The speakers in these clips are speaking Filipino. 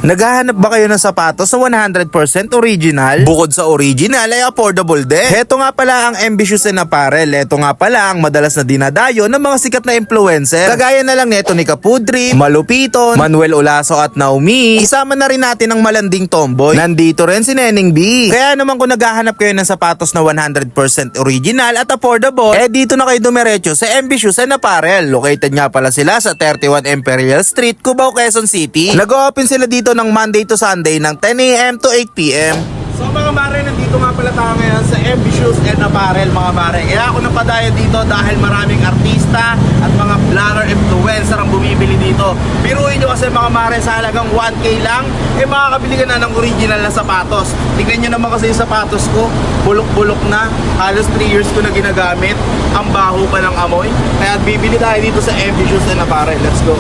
Naghahanap ba kayo ng sapatos na 100% original? Bukod sa original ay affordable din. Heto nga pala ang Ambitious and Apparel. Heto nga pala ang madalas na dinadayo ng mga sikat na influencer. Kagaya na lang neto ni Kapudri, Malupiton, Manuel Olaso at Naomi. Isama na rin natin ang malanding tomboy. Nandito rin si Neneng B. Kaya naman kung naghahanap kayo ng sapatos na 100% original at affordable, dito na kayo dumiretso sa Ambitious and Apparel. Located nga pala sila sa 31 Imperial Street, Cubao, Quezon City. Nag-open sila dito ng Monday to Sunday ng 10 AM to 8 PM. So mga mare, nandito nga pala tayo ngayon sa Ambitious and Apparel mga mare. Kaya ako napadayo dito dahil maraming artista at mga vlogger influencer ang bumibili dito. Biruin nyo kasi mga mare, sa halagang 1K lang, makakabili ka na ng original na sapatos. Tingnan nyo naman kasi yung sapatos ko, bulok-bulok na. Halos 3 years ko na ginagamit. Ang baho pa ng amoy. Kaya bibili tayo dito sa Ambitious and Apparel. Let's go!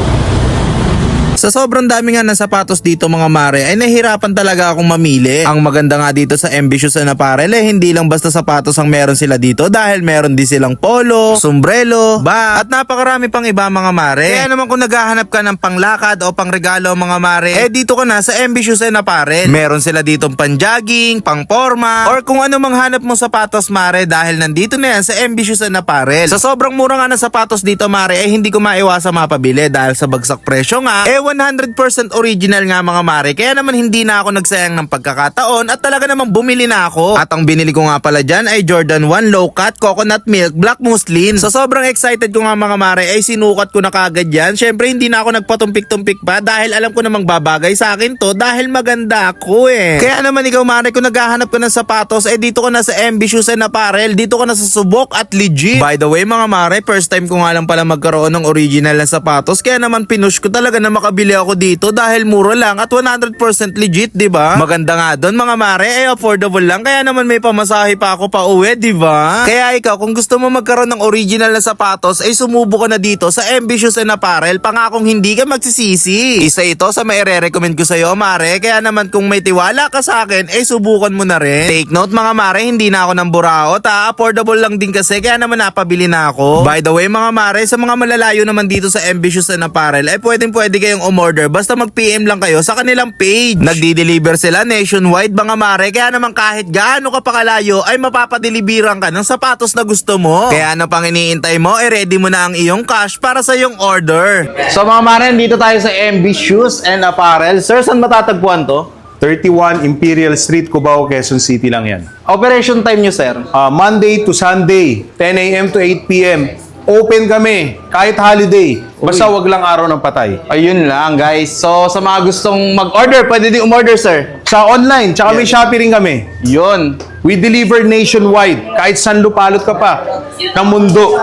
Sa sobrang dami nga ng sapatos dito mga mare ay nahihirapan talaga akong mamili. Ang maganda nga dito sa Ambitious and Apparel hindi lang basta sapatos ang meron sila dito dahil meron din silang polo, sombrero, bag at napakarami pang iba mga mare. Kaya naman kung naghahanap ka ng panglakad o pangregalo mga mare, dito ka na sa Ambitious and Apparel. Meron sila ditong pang-jogging, pang-forma or kung ano mang hanap mo sapatos mare dahil nandito na yan sa Ambitious and Apparel. Sa sobrang mura nga ng sapatos dito mare hindi ko maiwasang mapabili dahil sa bagsak presyo nga 100% original nga mga mare. Kaya naman hindi na ako nagsayang ng pagkakataon at talaga namang bumili na ako. At ang binili ko nga pala dyan ay Jordan 1 Low Cut Coconut Milk Black Muslin. Sa sobrang excited ko nga mga mare ay sinukat ko na kagad yan. Syempre hindi na ako nagpatumpik-tumpik pa dahil alam ko namang babagay sa akin to dahil maganda ako Kaya naman ikaw mare, kung naghahanap ka ng sapatos dito ka na sa Ambitious and Apparel. Dito ka na sa subok at legit. By the way mga mare, first time ko nga lang pala magkaroon ng original na sapatos. Kaya naman pinush ko talaga na makabili ako dito dahil mura lang at 100% legit, di ba? Maganda nga doon mga mare, affordable lang kaya naman may pamasahe pa ako pa uwi, di ba? Kaya ikaw kung gusto mo magkaroon ng original na sapatos sumubo ka na dito sa Ambitious and Apparel, pangakong hindi ka magsisisi. Isa ito sa maire-recommend ko sa iyo mare, kaya naman kung may tiwala ka sa akin subukan mo na rin. Take note mga mare, hindi na ako ng buraot affordable lang din kasi kaya naman napabili na ako. By the way mga mare, sa mga malalayo naman dito sa Ambitious and Apparel pwede kayong umorder basta mag-PM lang kayo sa kanilang page. Nagdi-deliver sila nationwide mga mare, kaya naman kahit gaano ka pa kalayo ay mapapadeliveran ka ng sapatos na gusto mo. Kaya ano pang iniintay mo, ready mo na ang iyong cash para sa iyong order. So mga mare, dito tayo sa Ambitious and Apparel. Sir, saan matatagpuan to? 31 Imperial Street, Cubao, Quezon City lang yan. Operation time nyo sir? Monday to Sunday, 10 a.m. to 8 p.m. Open kami, kahit holiday. Basta wag lang araw ng patay. Ayun lang guys. So sa mga gustong mag-order, pwede din umorder sir. Sa online, tsaka may Shopee rin kami. Yun. We deliver nationwide. Kahit saan lupalot ka pa ng mundo,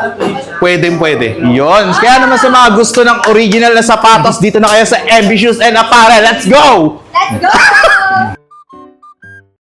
pwede. Yun. Kaya naman sa mga gusto ng original na sapatos, dito na kayo sa Ambitious and Apparel. Let's go! Let's go!